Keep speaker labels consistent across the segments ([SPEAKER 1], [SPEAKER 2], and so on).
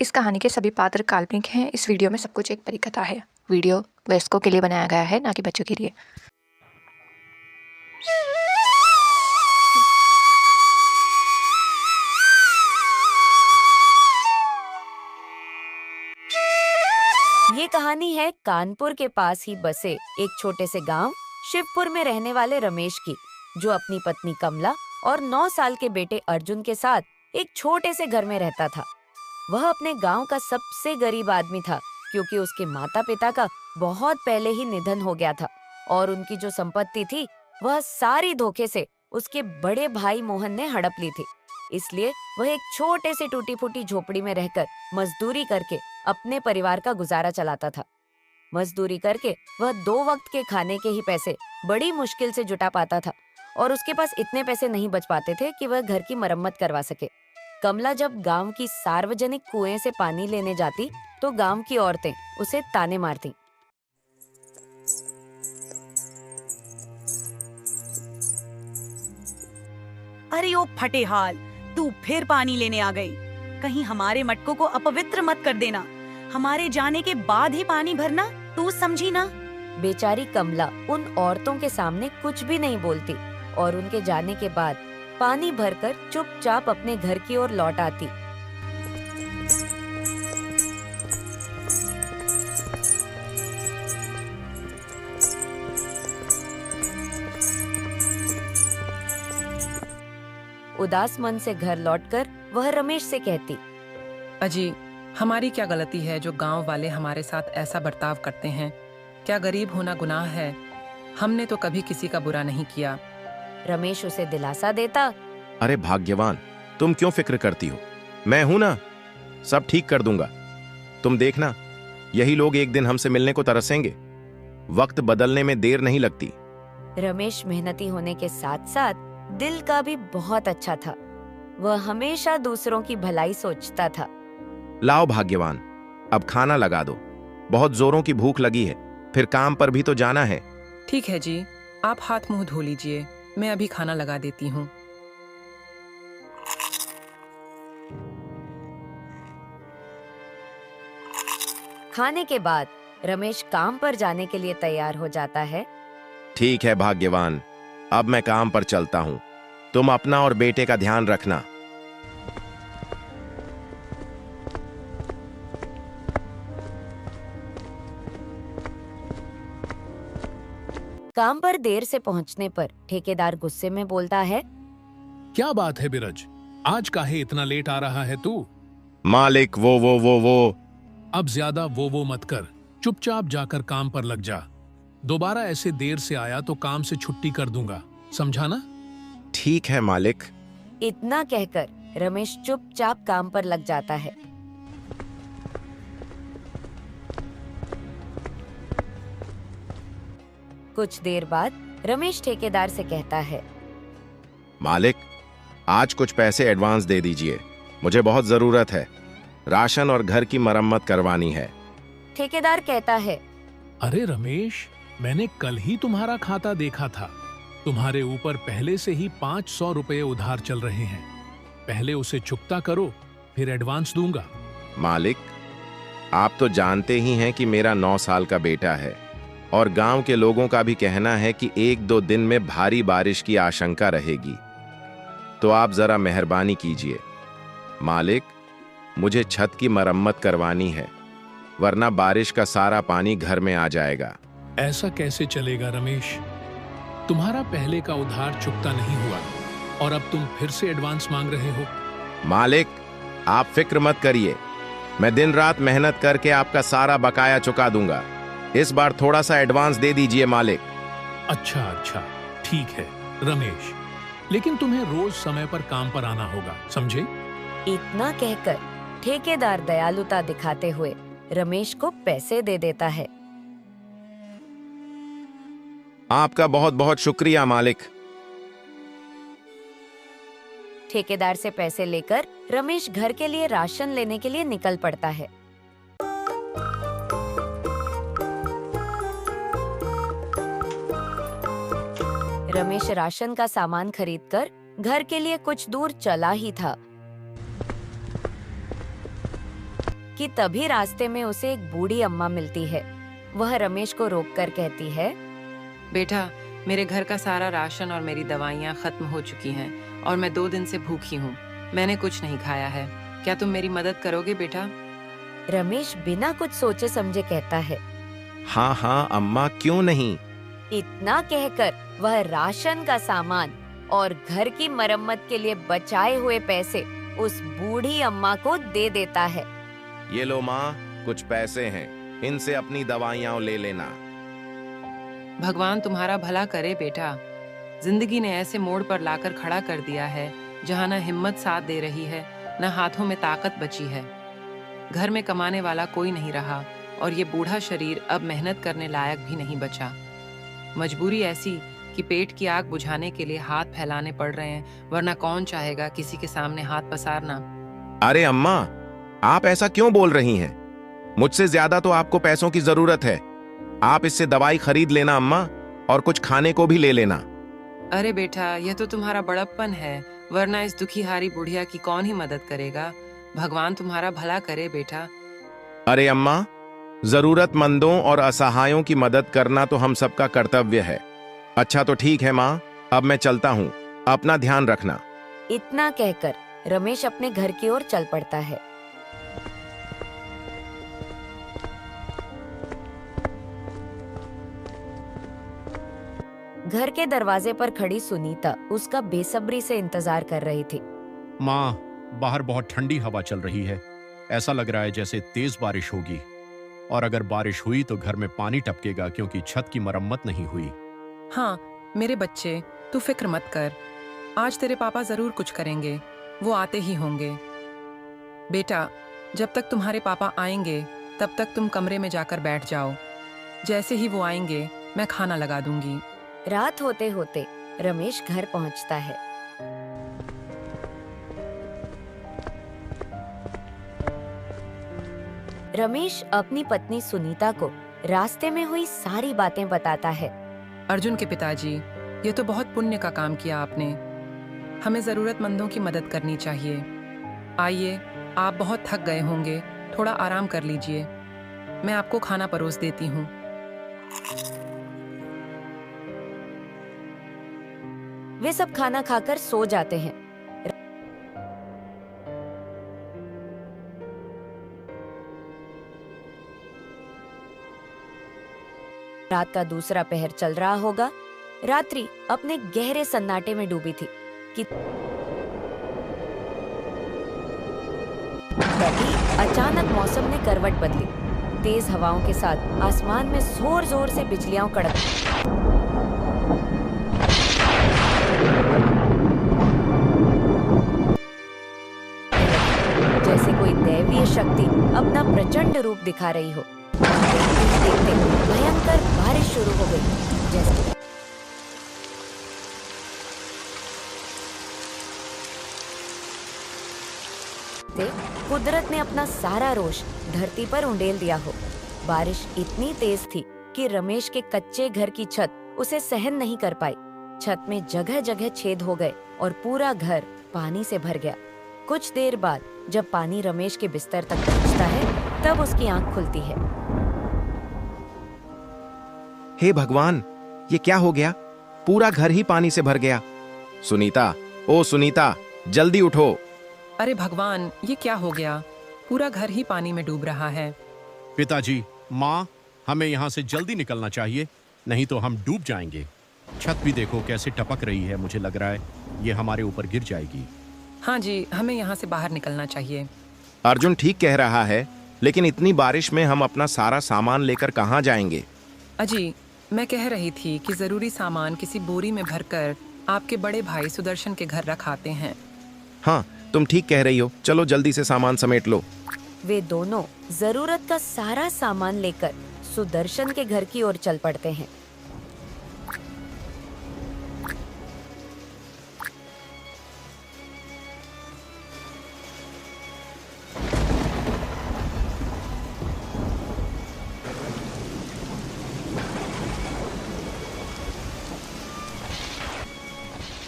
[SPEAKER 1] इस कहानी के सभी पात्र काल्पनिक हैं। इस वीडियो में सब कुछ एक परिकथा है। वीडियो वयस्कों के लिए बनाया गया है, ना कि बच्चों के लिए।
[SPEAKER 2] ये कहानी है कानपुर के पास ही बसे एक छोटे से गांव शिवपुर में रहने वाले रमेश की, जो अपनी पत्नी कमला और 9 साल के बेटे अर्जुन के साथ एक छोटे से घर में रहता था। वह अपने गांव का सबसे गरीब आदमी था, क्योंकि उसके माता पिता का बहुत पहले ही निधन हो गया था और उनकी जो संपत्ति थी वह सारी धोखे से उसके बड़े भाई मोहन ने हड़प ली थी। इसलिए वह एक छोटे से टूटी फूटी झोपड़ी में रहकर मजदूरी करके अपने परिवार का गुजारा चलाता था। मजदूरी करके वह 2 वक्त के खाने के ही पैसे बड़ी मुश्किल से जुटा पाता था और उसके पास इतने पैसे नहीं बच पाते थे कि वह घर की मरम्मत करवा सके। कमला जब गांव की सार्वजनिक कुएं से पानी लेने जाती तो गांव की औरतें उसे ताने मारती।
[SPEAKER 3] अरे ओ फटेहाल, तू फिर पानी लेने आ गई। कहीं हमारे मटकों को अपवित्र मत कर देना। हमारे जाने के बाद ही पानी भरना, तू समझी ना।
[SPEAKER 2] बेचारी कमला उन औरतों के सामने कुछ भी नहीं बोलती और उनके जाने के बाद पानी भरकर चुपचाप अपने घर की ओर लौट आती। उदास मन से घर लौटकर वह रमेश से कहती,
[SPEAKER 4] अजी, हमारी क्या गलती है जो गांव वाले हमारे साथ ऐसा बर्ताव करते हैं? क्या गरीब होना गुनाह है? हमने तो कभी किसी का बुरा नहीं किया।
[SPEAKER 2] रमेश उसे दिलासा देता,
[SPEAKER 5] अरे भाग्यवान, तुम क्यों फिक्र करती हो? मैं हूं ना, सब ठीक कर दूंगा। तुम देखना, यही लोग एक दिन हमसे मिलने को तरसेंगे। वक्त बदलने में देर नहीं लगती।
[SPEAKER 2] रमेश मेहनती होने के साथ साथ दिल का भी बहुत अच्छा था। वह हमेशा दूसरों की भलाई सोचता था।
[SPEAKER 5] लाओ भाग्यवान, अब खाना लगा दो। बहुत जोरों की भूख लगी है, फिर काम पर भी तो जाना है।
[SPEAKER 4] ठीक है जी, आप हाथ मुंह धो लीजिए, मैं अभी खाना लगा देती हूँ।
[SPEAKER 2] खाने के बाद रमेश काम पर जाने के लिए तैयार हो जाता है।
[SPEAKER 5] ठीक है भाग्यवान, अब मैं काम पर चलता हूं। तुम अपना और बेटे का ध्यान रखना।
[SPEAKER 2] काम पर देर से पहुंचने पर ठेकेदार गुस्से में बोलता है,
[SPEAKER 6] क्या बात है बिरज, आज काहे इतना लेट आ रहा है तू?
[SPEAKER 5] मालिक, वो
[SPEAKER 6] अब ज्यादा वो मत कर, चुपचाप जाकर काम पर लग जा। दोबारा ऐसे देर से आया तो काम से छुट्टी कर दूंगा, समझा ना?
[SPEAKER 5] ठीक है मालिक।
[SPEAKER 2] इतना कहकर रमेश चुपचाप काम पर लग जाता है। कुछ देर बाद रमेश ठेकेदार से कहता है,
[SPEAKER 5] मालिक, आज कुछ पैसे एडवांस दे दीजिए, मुझे बहुत जरूरत है। राशन और घर की मरम्मत करवानी है।
[SPEAKER 2] ठेकेदार कहता है,
[SPEAKER 6] अरे रमेश, मैंने कल ही तुम्हारा खाता देखा था। तुम्हारे ऊपर पहले से ही 500 रुपए उधार चल रहे हैं। पहले उसे चुकता करो, फिर एडवांस दूंगा।
[SPEAKER 5] मालिक, आप तो जानते ही हैं कि मेरा 9 साल का बेटा है और गांव के लोगों का भी कहना है कि 1-2 दिन में भारी बारिश की आशंका रहेगी। तो आप जरा मेहरबानी कीजिए। मालिक, मुझे छत की मरम्मत करवानी है, वरना बारिश का सारा पानी घर में आ जाएगा।
[SPEAKER 6] ऐसा कैसे चलेगा रमेश? तुम्हारा पहले का उधार चुकता नहीं हुआ और अब तुम फिर से एडवांस मांग रहे हो।
[SPEAKER 5] मालिक, आप फिक्र मत करिए, मैं दिन रात मेहनत करके आपका सारा बकाया चुका दूंगा। इस बार थोड़ा सा एडवांस दे दीजिए मालिक।
[SPEAKER 6] अच्छा, ठीक है रमेश, लेकिन तुम्हें रोज समय पर काम पर आना होगा, समझे?
[SPEAKER 2] इतना कहकर ठेकेदार दयालुता दिखाते हुए रमेश को पैसे दे देता है।
[SPEAKER 5] आपका बहुत बहुत शुक्रिया मालिक।
[SPEAKER 2] ठेकेदार से पैसे लेकर रमेश घर के लिए राशन लेने के लिए निकल पड़ता है। रमेश राशन का सामान खरीदकर घर के लिए कुछ दूर चला ही था कि तभी रास्ते में उसे एक बूढ़ी अम्मा मिलती है। वह रमेश को रोककर कहती है,
[SPEAKER 4] बेटा, मेरे घर का सारा राशन और मेरी दवाइयाँ खत्म हो चुकी हैं और मैं 2 दिन से भूखी हूँ। मैंने कुछ नहीं खाया है। क्या तुम मेरी मदद करोगे बेटा?
[SPEAKER 2] रमेश बिना कुछ सोचे समझे कहता है।
[SPEAKER 5] हाँ हाँ अम्मा, क्यों नहीं।
[SPEAKER 2] इतना कहकर वह राशन का सामान और घर की मरम्मत के लिए बचाए हुए पैसे उस बूढ़ी अम्मा को दे देता है।
[SPEAKER 5] ये लो माँ, कुछ पैसे हैं, इनसे अपनी दवाइयाँ ले लेना।
[SPEAKER 4] भगवान तुम्हारा भला करे बेटा। जिंदगी ने ऐसे मोड़ पर लाकर खड़ा कर दिया है जहाँ न हिम्मत साथ दे रही है, न हाथों में ताकत बची है। घर में कमाने वाला कोई नहीं रहा और ये बूढ़ा शरीर अब मेहनत करने लायक भी नहीं बचा। मजबूरी ऐसी कि पेट की आग बुझाने के लिए हाथ फैलाने पड़ रहे हैं, वरना कौन चाहेगा किसी के सामने हाथ पसारना।
[SPEAKER 5] अरे अम्मा, आप ऐसा क्यों बोल रही हैं? मुझसे ज्यादा तो आपको पैसों की जरूरत है। आप इससे दवाई खरीद लेना अम्मा, और कुछ खाने को भी ले लेना।
[SPEAKER 4] अरे बेटा, यह तो तुम्हारा बड़प्पन है, वरना इस दुखी हारी बुढ़िया की कौन ही मदद करेगा। भगवान तुम्हारा भला करे बेटा।
[SPEAKER 5] अरे अम्मा, जरूरतमंदों और असहायों की मदद करना तो हम सबका कर्तव्य है। अच्छा तो ठीक है माँ, अब मैं चलता हूँ, अपना ध्यान रखना।
[SPEAKER 2] इतना कहकर रमेश अपने घर की ओर चल पड़ता है। घर के दरवाजे पर खड़ी सुनीता उसका बेसब्री से इंतजार कर रही थी।
[SPEAKER 7] माँ, बाहर बहुत ठंडी हवा चल रही है। ऐसा लग रहा है जैसे तेज बारिश होगी, और अगर बारिश हुई तो घर में पानी टपकेगा क्योंकि छत की मरम्मत नहीं हुई।
[SPEAKER 4] हाँ मेरे बच्चे, तू फिक्र मत कर। आज तेरे पापा जरूर कुछ करेंगे, वो आते ही होंगे। बेटा, जब तक तुम्हारे पापा आएंगे तब तक तुम कमरे में जाकर बैठ जाओ। जैसे ही वो आएंगे मैं खाना लगा दूंगी।
[SPEAKER 2] रात होते होते रमेश घर पहुंचता है। रमेश अपनी पत्नी सुनीता को रास्ते में हुई सारी बातें बताता है।
[SPEAKER 4] अर्जुन के पिताजी, ये तो बहुत पुण्य का काम किया आपने। हमें जरूरतमंदों की मदद करनी चाहिए। आइए, आप बहुत थक गए होंगे, थोड़ा आराम कर लीजिए। मैं आपको खाना परोस देती हूँ।
[SPEAKER 2] वे सब खाना खाकर सो जाते हैं। रात का दूसरा पहर चल रहा होगा। रात्रि अपने गहरे सन्नाटे में डूबी थी कि तभी अचानक मौसम ने करवट बदली। तेज हवाओं के साथ आसमान में जोर जोर से बिजलियां कड़क। जैसे कोई दैवीय शक्ति अपना प्रचंड रूप दिखा रही हो। देखते भयंकर बारिश शुरू हो गई। जैसे कुदरत ने अपना सारा रोष धरती पर उंडेल दिया हो। बारिश इतनी तेज थी कि रमेश के कच्चे घर की छत उसे सहन नहीं कर पाई। छत में जगह जगह छेद हो गए और पूरा घर पानी से भर गया। कुछ देर बाद जब पानी रमेश के बिस्तर तक पहुंचता है, तब उसकी आंख खुलती है।
[SPEAKER 5] हे भगवान, ये क्या हो गया? पूरा घर ही पानी से भर गया। सुनीता, ओ सुनीता, जल्दी उठो।
[SPEAKER 4] अरे भगवान, ये क्या हो गया? पूरा घर ही पानी में डूब रहा है।
[SPEAKER 7] पिताजी, माँ, हमें यहाँ से जल्दी निकलना चाहिए, नहीं तो हम डूब जाएंगे। छत भी देखो कैसे टपक रही है, मुझे लग रहा है ये हमारे ऊपर गिर जाएगी।
[SPEAKER 4] हाँ जी, हमें यहाँ से बाहर निकलना चाहिए।
[SPEAKER 5] अर्जुन ठीक कह रहा है, लेकिन इतनी बारिश में हम अपना सारा सामान लेकर कहाँ जाएंगे?
[SPEAKER 4] अजी, मैं कह रही थी कि जरूरी सामान किसी बोरी में भरकर आपके बड़े भाई सुदर्शन के घर रखाते हैं।
[SPEAKER 5] हाँ, तुम ठीक कह रही हो। चलो जल्दी से सामान समेट लो।
[SPEAKER 2] वे दोनों जरूरत का सारा सामान लेकर सुदर्शन के घर की ओर चल पड़ते हैं।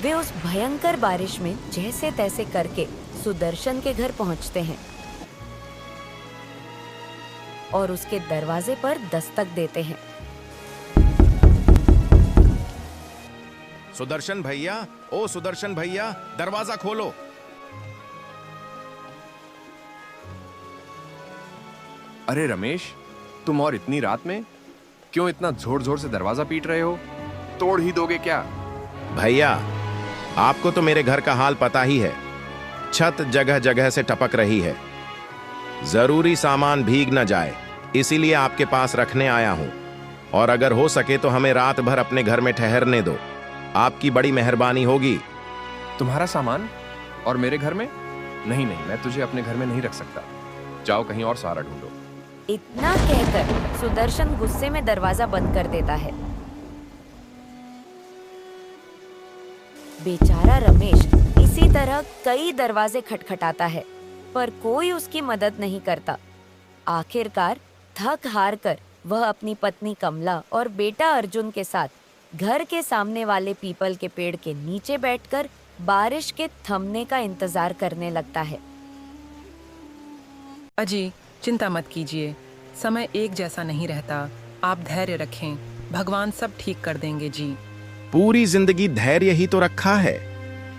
[SPEAKER 2] वे उस भयंकर बारिश में जैसे तैसे करके सुदर्शन के घर पहुंचते हैं। और उसके दरवाजे पर दस्तक देते हैं।
[SPEAKER 5] सुदर्शन भैया, ओ सुदर्शन भैया, दरवाजा खोलो।
[SPEAKER 8] अरे रमेश, तुम और इतनी रात में क्यों इतना जोर जोर से दरवाजा पीट रहे हो? तोड़ ही दोगे क्या?
[SPEAKER 5] भैया, आपको तो मेरे घर का हाल पता ही है। छत जगह जगह से टपक रही है। जरूरी सामान भीग न जाए, इसीलिए आपके पास रखने आया हूं। और अगर हो सके तो हमें रात भर अपने घर में ठहरने दो। आपकी बड़ी मेहरबानी होगी।
[SPEAKER 8] तुम्हारा सामान और मेरे घर में? नहीं नहीं, मैं तुझे अपने घर में नहीं रख सकता। जाओ कहीं और सहारा ढूंढो।
[SPEAKER 2] इतना कहकर सुदर्शन गुस्से में दरवाजा बंद कर देता है। बेचारा रमेश इसी तरह कई दरवाजे खटखटाता है, पर कोई उसकी मदद नहीं करता। आखिरकार थक हार कर वह अपनी पत्नी कमला और बेटा अर्जुन के साथ घर के सामने वाले पीपल के पेड़ के नीचे बैठकर बारिश के थमने का इंतजार करने लगता है।
[SPEAKER 4] अजी, चिंता मत कीजिए, समय एक जैसा नहीं रहता। आप धैर्य रखें, भगवान सब ठीक कर देंगे जी।
[SPEAKER 5] पूरी जिंदगी धैर्य ही तो रखा है,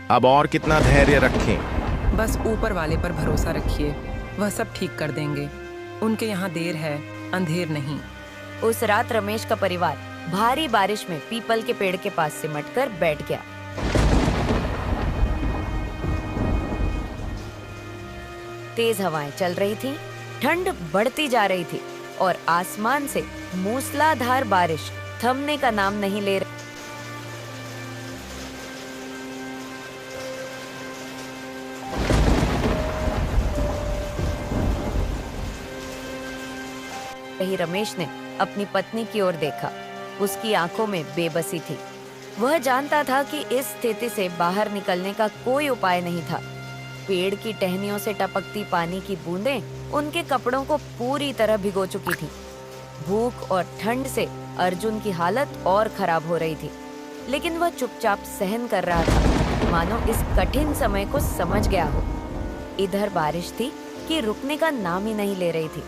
[SPEAKER 5] अब और कितना धैर्य रखें?
[SPEAKER 4] बस ऊपर वाले पर भरोसा रखिए, वह सब ठीक कर देंगे। उनके यहाँ देर है, अंधेर नहीं।
[SPEAKER 2] उस रात रमेश का परिवार भारी बारिश में पीपल के पेड़ के पास सिमटकर बैठ गया। तेज हवाएं चल रही थीं, ठंड बढ़ती जा रही थी और आसमान से मूसलाधार बारिश थमने का नाम नहीं ले रही। रमेश ने अपनी पत्नी की ओर देखा। उसकी आंखों में बेबसी थी। वह जानता था कि इस स्थिति से बाहर निकलने का कोई उपाय नहीं था। पेड़ की टहनियों से टपकती पानी की बूंदें उनके कपड़ों को पूरी तरह भिगो चुकी थी। भूख और ठंड से अर्जुन की हालत और खराब हो रही थी, लेकिन वह चुपचाप सहन कर रहा था, मानो इस कठिन समय को समझ गया हो। इधर बारिश थी कि रुकने का नाम ही नहीं ले रही थी।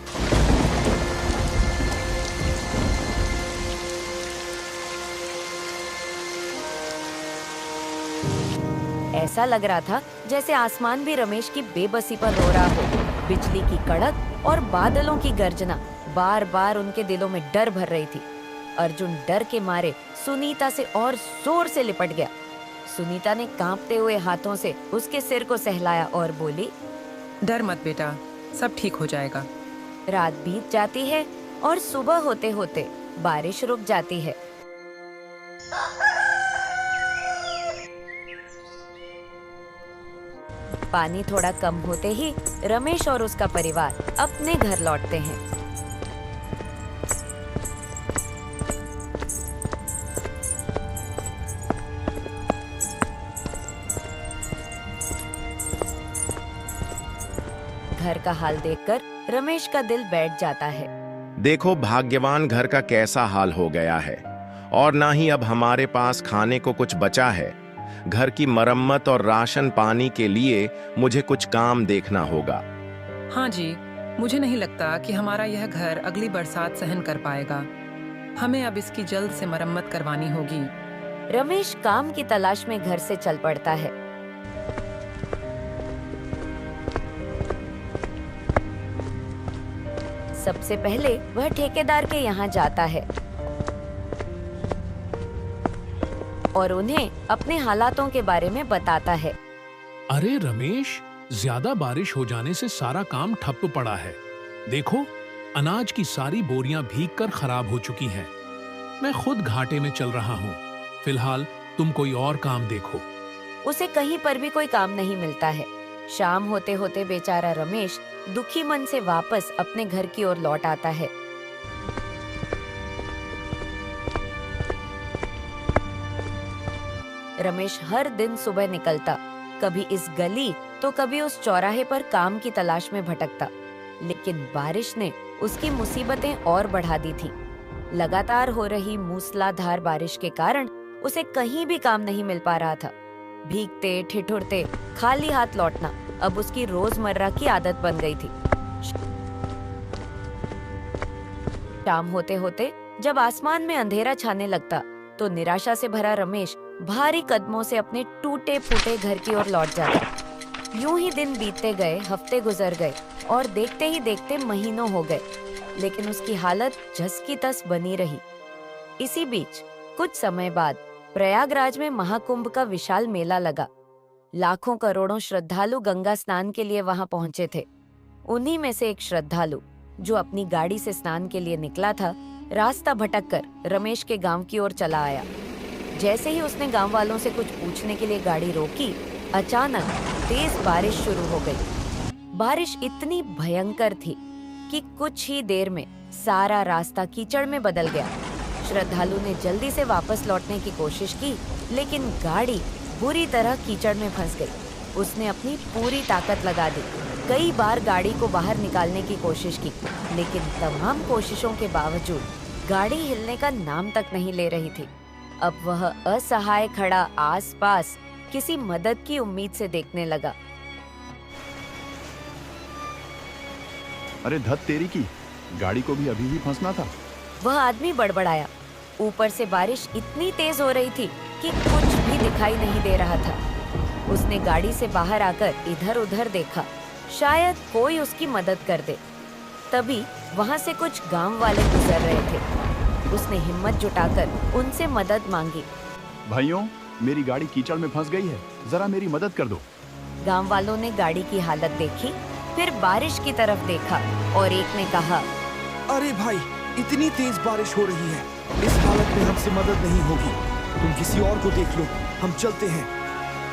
[SPEAKER 2] ऐसा लग रहा था जैसे आसमान भी रमेश की बेबसी पर रो रहा हो। बिजली की कड़क और बादलों की गर्जना बार बार उनके दिलों में डर भर रही थी। अर्जुन डर के मारे सुनीता से और जोर से लिपट गया। सुनीता ने कांपते हुए हाथों से उसके सिर को सहलाया और बोली,
[SPEAKER 4] डर मत बेटा, सब ठीक हो जाएगा।
[SPEAKER 2] रात बीत जाती है और सुबह होते होते बारिश रुक जाती है। पानी थोड़ा कम होते ही रमेश और उसका परिवार अपने घर लौटते हैं। घर का हाल देखकर रमेश का दिल बैठ जाता है।
[SPEAKER 5] देखो भाग्यवान घर का कैसा हाल हो गया है, और ना ही अब हमारे पास खाने को कुछ बचा है। घर की मरम्मत और राशन पानी के लिए मुझे कुछ काम देखना होगा।
[SPEAKER 4] हाँ जी, मुझे नहीं लगता कि हमारा यह घर अगली बरसात सहन कर पाएगा। हमें अब इसकी जल्द से मरम्मत करवानी होगी।
[SPEAKER 2] रमेश काम की तलाश में घर से चल पड़ता है। सबसे पहले वह ठेकेदार के यहाँ जाता है और उन्हें अपने हालातों के बारे में बताता है।
[SPEAKER 6] अरे रमेश, ज्यादा बारिश हो जाने से सारा काम ठप पड़ा है। देखो, अनाज की सारी बोरियां भीगकर खराब हो चुकी हैं। मैं खुद घाटे में चल रहा हूँ। फिलहाल तुम कोई और काम देखो।
[SPEAKER 2] उसे कहीं पर भी कोई काम नहीं मिलता है। शाम होते होते बेचारा रमेश दुखी मन से वापस अपने घर की ओर लौट आता है। रमेश हर दिन सुबह निकलता, कभी इस गली तो कभी उस चौराहे पर काम की तलाश में भटकता, लेकिन बारिश ने उसकी मुसीबतें और बढ़ा दी थी। लगातार हो रही मूसलाधार बारिश के कारण उसे कहीं भी काम नहीं मिल पा रहा था। भीगते ठिठुरते खाली हाथ लौटना अब उसकी रोजमर्रा की आदत बन गई थी। शाम होते होते जब आसमान में अंधेरा छाने लगता तो निराशा से भरा रमेश भारी कदमों से अपने टूटे फूटे घर की ओर लौट जाता। यूं ही दिन बीतते गए, हफ्ते गुजर गए और देखते ही देखते महीनों हो गए, लेकिन उसकी हालत जस की तस बनी रही। इसी बीच कुछ समय बाद प्रयागराज में महाकुंभ का विशाल मेला लगा। लाखों करोड़ों श्रद्धालु गंगा स्नान के लिए वहां पहुंचे थे। उन्हीं में से एक श्रद्धालु जो अपनी गाड़ी से स्नान के लिए निकला था, रास्ता भटककर रमेश के गांव की ओर चला आया। जैसे ही उसने गांव वालों से कुछ पूछने के लिए गाड़ी रोकी, अचानक तेज बारिश शुरू हो गई। बारिश इतनी भयंकर थी कि कुछ ही देर में सारा रास्ता कीचड़ में बदल गया। श्रद्धालु ने जल्दी से वापस लौटने की कोशिश की, लेकिन गाड़ी बुरी तरह कीचड़ में फंस गई। उसने अपनी पूरी ताकत लगा दी, कई बार गाड़ी को बाहर निकालने की कोशिश की, लेकिन तमाम कोशिशों के बावजूद गाड़ी हिलने का नाम तक नहीं ले रही थी। अब वह असहाय खड़ा आसपास किसी मदद की उम्मीद से देखने लगा।
[SPEAKER 7] अरे धत तेरी की, गाड़ी को भी अभी ही फंसना था।
[SPEAKER 2] वह आदमी बड़बड़ाया। ऊपर से बारिश इतनी तेज हो रही थी कि कुछ भी दिखाई नहीं दे रहा था। उसने गाड़ी से बाहर आकर इधर उधर देखा, शायद कोई उसकी मदद कर दे। तभी वहां से कुछ गांव वाले गुजर रहे थे। उसने हिम्मत जुटाकर उनसे मदद मांगी।
[SPEAKER 7] भाइयों, मेरी गाड़ी कीचड़ में फंस गई है, जरा मेरी मदद कर दो।
[SPEAKER 2] गांव वालों ने गाड़ी की हालत देखी, फिर बारिश की तरफ देखा और एक ने कहा,
[SPEAKER 9] अरे भाई, इतनी तेज बारिश हो रही है, इस हालत में हमसे मदद नहीं होगी। तुम किसी और को देख लो, हम चलते हैं।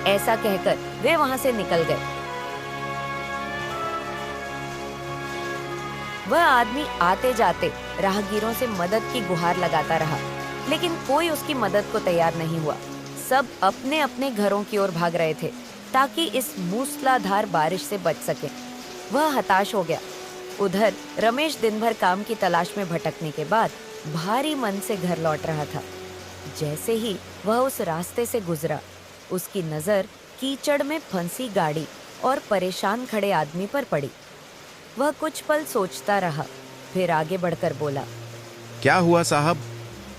[SPEAKER 2] ऐसा कहकर वे वहां से निकल गए। वह आदमी आते जाते राहगीरों से मदद की गुहार लगाता रहा, लेकिन कोई उसकी मदद को तैयार नहीं हुआ। सब अपने अपने घरों की ओर भाग रहे थे ताकि इस मूसलाधार बारिश से बच सके। वह हताश हो गया। उधर रमेश दिन भर काम की तलाश में भटकने के बाद भारी मन से घर लौट रहा था। जैसे ही वह उस रास्ते से गुजरा, उसकी नजर कीचड़ में फंसी गाड़ी और परेशान खड़े आदमी पर पड़ी। वह कुछ पल सोचता रहा, फिर आगे बढ़कर बोला,
[SPEAKER 5] क्या हुआ साहब?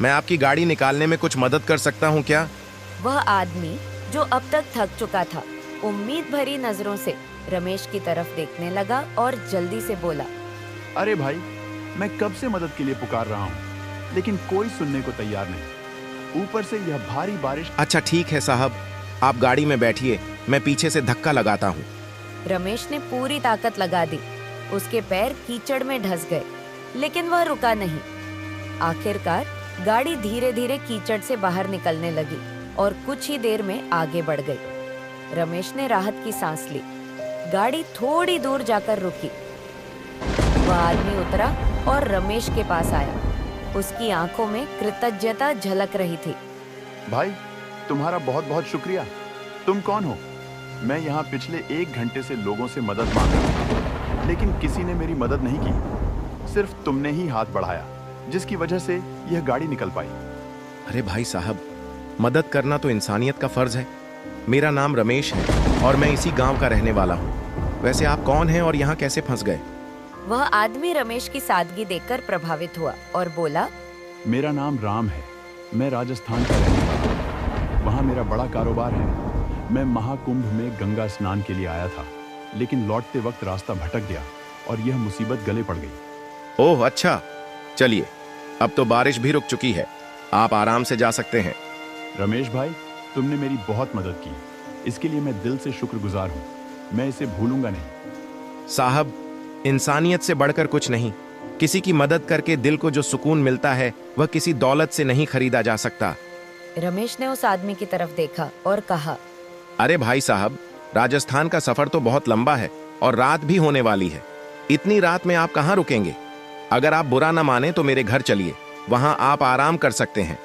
[SPEAKER 5] मैं आपकी गाड़ी निकालने में कुछ मदद कर सकता हूँ क्या?
[SPEAKER 2] वह आदमी जो अब तक थक चुका था, उम्मीद भरी नजरों से रमेश की तरफ देखने लगा और जल्दी से बोला,
[SPEAKER 7] अरे भाई, मैं कब से मदद के लिए पुकार रहा हूँ, लेकिन कोई सुनने को तैयार नहीं। ऊपर से यह भारी बारिश।
[SPEAKER 5] अच्छा ठीक है साहब, आप गाड़ी में बैठिए, मैं पीछे से धक्का लगाता हूँ।
[SPEAKER 2] रमेश ने पूरी ताकत लगा दी। उसके पैर कीचड़ में धंस गए, लेकिन वह रुका नहीं। आखिरकार गाड़ी धीरे धीरे कीचड़ से बाहर निकलने लगी और कुछ ही देर में आगे बढ़ गई। रमेश ने राहत की सांस ली। गाड़ी थोड़ी दूर जाकर रुकी। वह आदमी उतरा और रमेश के पास आया। उसकी आंखों में कृतज्ञता झलक रही थी।
[SPEAKER 7] भाई, तुम्हारा बहुत बहुत शुक्रिया। तुम कौन हो? मैं यहाँ पिछले 1 घंटे से लोगों से मदद मांग रहा था, लेकिन किसी ने मेरी मदद नहीं की। सिर्फ तुमने ही हाथ बढ़ाया, जिसकी वजह से यह गाड़ी निकल पाई।
[SPEAKER 5] अरे भाई साहब, मदद करना तो इंसानियत का फर्ज है। मेरा नाम रमेश है और मैं इसी गांव का रहने वाला हूँ। वैसे आप कौन हैं और यहाँ कैसे फंस गए?
[SPEAKER 2] वह आदमी रमेश की सादगी देखकर प्रभावित हुआ और बोला,
[SPEAKER 7] मेरा नाम राम है, मैं राजस्थान का रहने वाला हूँ। वहाँ मेरा बड़ा कारोबार है। मैं महाकुंभ में गंगा स्नान के लिए आया था, लेकिन लौटते वक्त रास्ता भटक गया और यह मुसीबत गले पड़ गई।
[SPEAKER 5] ओह अच्छा, चलिए अब तो बारिश भी रुक चुकी है, आप आराम से जा सकते हैं।
[SPEAKER 7] रमेश भाई, तुमने मेरी बहुत मदद की, इसके लिए मैं दिल से शुक्रगुजार हूँ। मैं इसे भूलूंगा नहीं।
[SPEAKER 5] साहब, इंसानियत से बढ़कर कुछ नहीं। किसी की मदद करके दिल को जो सुकून मिलता है, वह किसी दौलत से नहीं खरीदा जा सकता।
[SPEAKER 2] रमेश ने उस आदमी की तरफ देखा और कहा,
[SPEAKER 5] अरे भाई साहब, राजस्थान का सफर तो बहुत लंबा है और रात भी होने वाली है। इतनी रात में आप कहाँ रुकेंगे? अगर आप बुरा न माने तो मेरे घर चलिए, वहाँ आप आराम कर सकते हैं।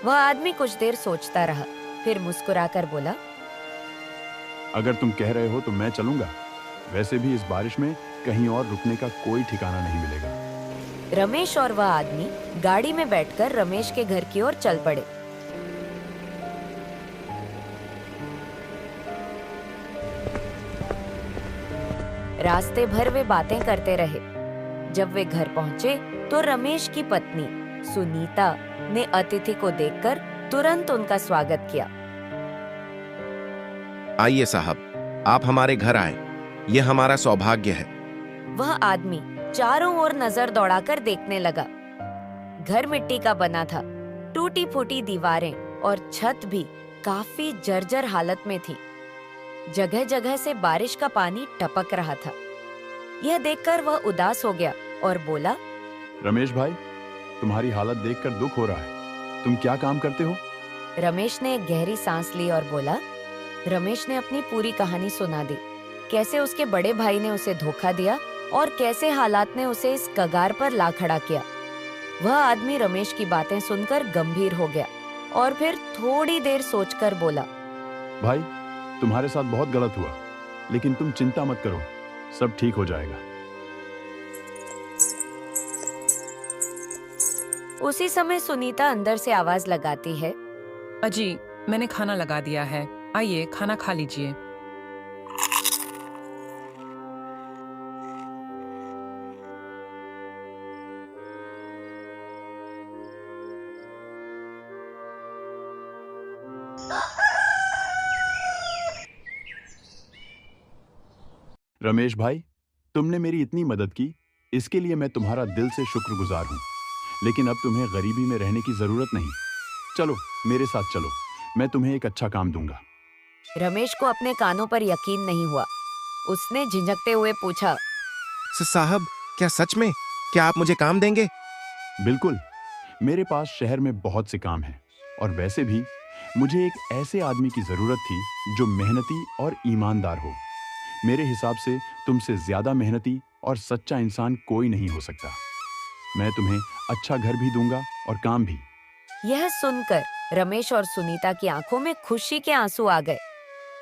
[SPEAKER 2] वह आदमी कुछ देर सोचता रहा, फिर मुस्कुराकर बोला,
[SPEAKER 7] अगर तुम कह रहे हो तो मैं चलूंगा। वैसे भी इस बारिश में कहीं और रुकने का कोई ठिकाना नहीं मिलेगा।
[SPEAKER 2] रमेश और वह आदमी गाड़ी में बैठकर रमेश के घर की ओर चल पड़े। रास्ते भर वे बातें करते रहे। जब वे घर पहुंचे तो रमेश की पत्नी सुनीता ने अतिथि को देखकर तुरंत उनका स्वागत किया।
[SPEAKER 5] आइए साहब, आप हमारे घर आए, ये हमारा सौभाग्य है।
[SPEAKER 2] वह आदमी चारों ओर नजर दौड़ाकर देखने लगा। घर मिट्टी का बना था, टूटी फूटी दीवारें और छत भी काफी जर्जर हालत में थी। जगह जगह से बारिश का पानी टपक रहा था। यह देखकर वह उदास हो गया और बोला,
[SPEAKER 7] रमेश भाई, तुम्हारी हालत देखकर दुख हो रहा है। तुम क्या काम करते हो?
[SPEAKER 2] रमेश ने एक गहरी सांस ली और बोला। रमेश ने अपनी पूरी कहानी सुना दी, कैसे उसके बड़े भाई ने उसे धोखा दिया और कैसे हालात ने उसे इस कगार पर ला खड़ा किया। वह आदमी रमेश की बातें सुनकर गंभीर हो गया और फिर थोड़ी देर सोचकर बोला,
[SPEAKER 7] भाई, तुम्हारे साथ बहुत गलत हुआ, लेकिन तुम चिंता मत करो, सब ठीक हो जाएगा।
[SPEAKER 2] उसी समय सुनीता अंदर से आवाज लगाती है,
[SPEAKER 4] अजी, मैंने खाना लगा दिया है, आइए खाना खा लीजिए।
[SPEAKER 7] रमेश भाई, तुमने मेरी इतनी मदद की, इसके लिए मैं तुम्हारा दिल से शुक्रगुजार हूँ। लेकिन अब तुम्हें गरीबी में रहने की जरूरत नहीं। चलो मेरे साथ चलो, मैं तुम्हें एक अच्छा काम दूंगा।
[SPEAKER 2] रमेश को अपने कानों पर यकीन नहीं हुआ। उसने झिझकते हुए पूछा,
[SPEAKER 5] साहब, क्या सच में? क्या आप मुझे काम देंगे?
[SPEAKER 7] बिल्कुल, मेरे पास शहर में बहुत से काम हैं, और वैसे भी मुझे एक ऐसे आदमी की जरूरत थी जो मेहनती और ईमानदार हो। मेरे हिसाब से तुमसे ज्यादा मेहनती और सच्चा इंसान कोई नहीं हो सकता। मैं तुम्हें अच्छा घर भी दूंगा और काम भी।
[SPEAKER 2] यह सुनकर रमेश और सुनीता की आंखों में खुशी के आंसू आ गए।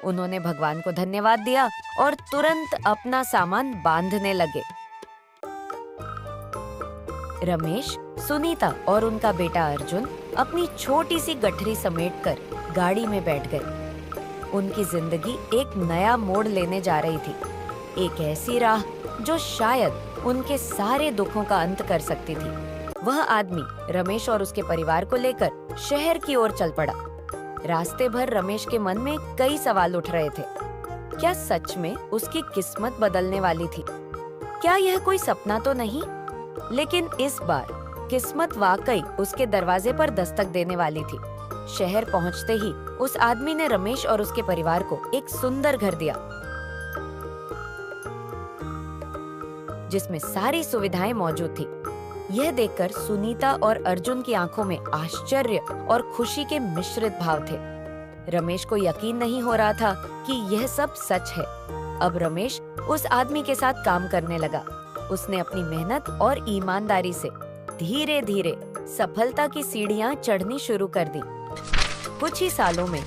[SPEAKER 2] उन्होंने भगवान को धन्यवाद दिया और तुरंत अपना सामान बांधने लगे। रमेश, सुनीता और उनका बेटा अर्जुन अपनी छोटी सी गठरी समेटकर गाड़ी में बैठ गए। उनकी जिंदगी एक नया मोड़ लेने जा रही थी, एक ऐसी राह जो शायद उनके सारे दुखों का अंत कर सकती थी। वह आदमी रमेश और उसके परिवार को लेकर शहर की ओर चल पड़ा। रास्ते भर रमेश के मन में कई सवाल उठ रहे थे। क्या सच में उसकी किस्मत बदलने वाली थी? क्या यह कोई सपना तो नहीं? लेकिन इस बार किस्मत वाकई उसके दरवाजे पर दस्तक देने वाली थी। शहर पहुंचते ही उस आदमी ने रमेश और उसके परिवार को एक सुंदर घर दिया, जिसमें सारी सुविधाएं मौजूद थी। यह देखकर सुनीता और अर्जुन की आंखों में आश्चर्य और खुशी के मिश्रित भाव थे। रमेश को यकीन नहीं हो रहा था कि यह सब सच है। अब रमेश उस आदमी के साथ काम करने लगा। उसने अपनी मेहनत और ईमानदारी से धीरे धीरे सफलता की सीढ़ियां चढ़नी शुरू कर दी। कुछ ही सालों में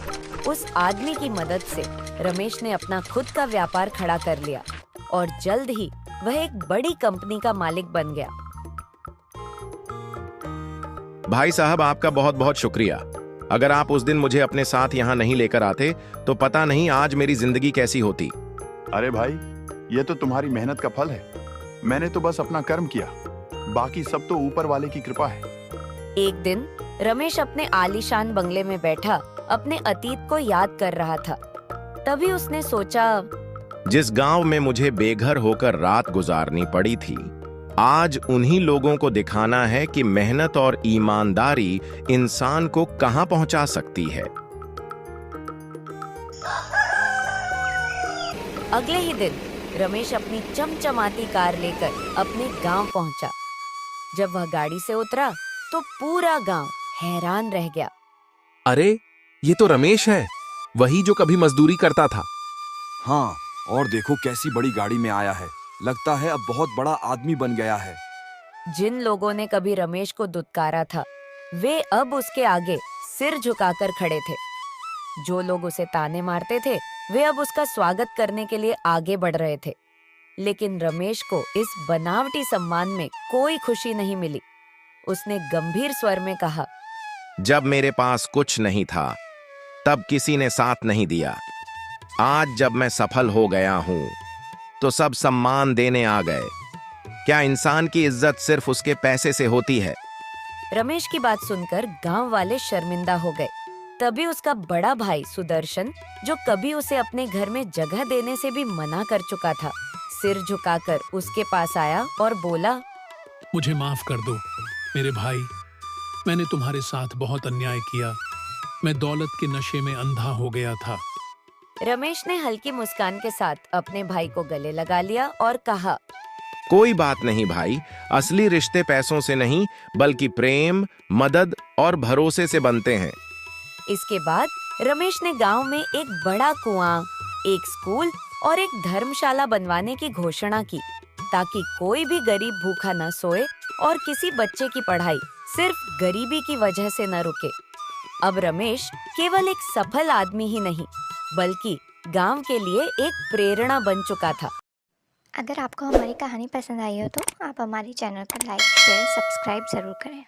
[SPEAKER 2] उस आदमी की मदद से रमेश ने अपना खुद का व्यापार खड़ा कर लिया और जल्द ही वह एक बड़ी कंपनी का मालिक बन गया।
[SPEAKER 5] भाई साहब, आपका बहुत बहुत शुक्रिया। अगर आप उस दिन मुझे अपने साथ यहाँ नहीं लेकर आते तो पता नहीं आज मेरी जिंदगी कैसी होती।
[SPEAKER 7] अरे भाई, ये तो तुम्हारी मेहनत का फल है। मैंने तो बस अपना कर्म किया, बाकी सब तो ऊपर वाले की कृपा है।
[SPEAKER 2] एक दिन रमेश अपने आलीशान बंगले में बैठा अपने अतीत को याद कर रहा था। तभी उसने सोचा,
[SPEAKER 5] जिस गांव में मुझे बेघर होकर रात गुजारनी पड़ी थी, आज उन्हीं लोगों को दिखाना है कि मेहनत और ईमानदारी इंसान को कहां पहुंचा सकती है।
[SPEAKER 2] अगले ही दिन रमेश अपनी चमचमाती कार लेकर अपने गांव पहुंचा। जब वह गाड़ी से उतरा तो पूरा गांव हैरान रह गया।
[SPEAKER 9] अरे, ये तो रमेश है, वही जो कभी मजदूरी करता था। हाँ, और देखो कैसी बड़ी गाड़ी में आया है। लगता है अब बहुत बड़ा आदमी बन गया है।
[SPEAKER 2] जिन लोगों ने कभी रमेश को दुत्कारा था, वे अब उसके आगे सिर झुकाकर खड़े थे। जो लोग उसे ताने मारते थे, वे अब उसका स्वागत करने के लिए आगे बढ़ रहे थे। लेकिन रमेश को इस बनावटी सम्मान में कोई खुशी नहीं मिली। उसने गंभीर स्वर में कहा,
[SPEAKER 5] जब मेरे पास कुछ नहीं था, तब किसी ने साथ नहीं दिया। आज जब मैं सफल हो गया हूं, तो सब सम्मान देने आ गए। क्या इंसान की इज्जत सिर्फ उसके पैसे से होती है?
[SPEAKER 2] रमेश की बात सुनकर गांव वाले शर्मिंदा हो गए। तभी उसका बड़ा भाई सुदर्शन, जो कभी उसे अपने घर में जगह देने से भी मना कर चुका था, सिर झुकाकर उसके पास आया और बोला,
[SPEAKER 6] मुझे माफ कर दो मेरे भाई, मैंने तुम्हारे साथ बहुत अन्याय किया। मैं दौलत के नशे में अंधा हो गया था।
[SPEAKER 2] रमेश ने हल्की मुस्कान के साथ अपने भाई को गले लगा लिया और कहा,
[SPEAKER 5] कोई बात नहीं भाई, असली रिश्ते पैसों से नहीं बल्कि प्रेम, मदद और भरोसे से बनते हैं।
[SPEAKER 2] इसके बाद रमेश ने गांव में एक बड़ा कुआं, एक स्कूल और एक धर्मशाला बनवाने की घोषणा की, ताकि कोई भी गरीब भूखा न सोए और किसी बच्चे की पढ़ाई सिर्फ गरीबी की वजह से न रुके। अब रमेश केवल एक सफल आदमी ही नहीं, बल्कि गांव के लिए एक प्रेरणा बन चुका था।
[SPEAKER 10] अगर आपको हमारी कहानी पसंद आई हो तो आप हमारे चैनल को लाइक, शेयर, सब्सक्राइब ज़रूर करें।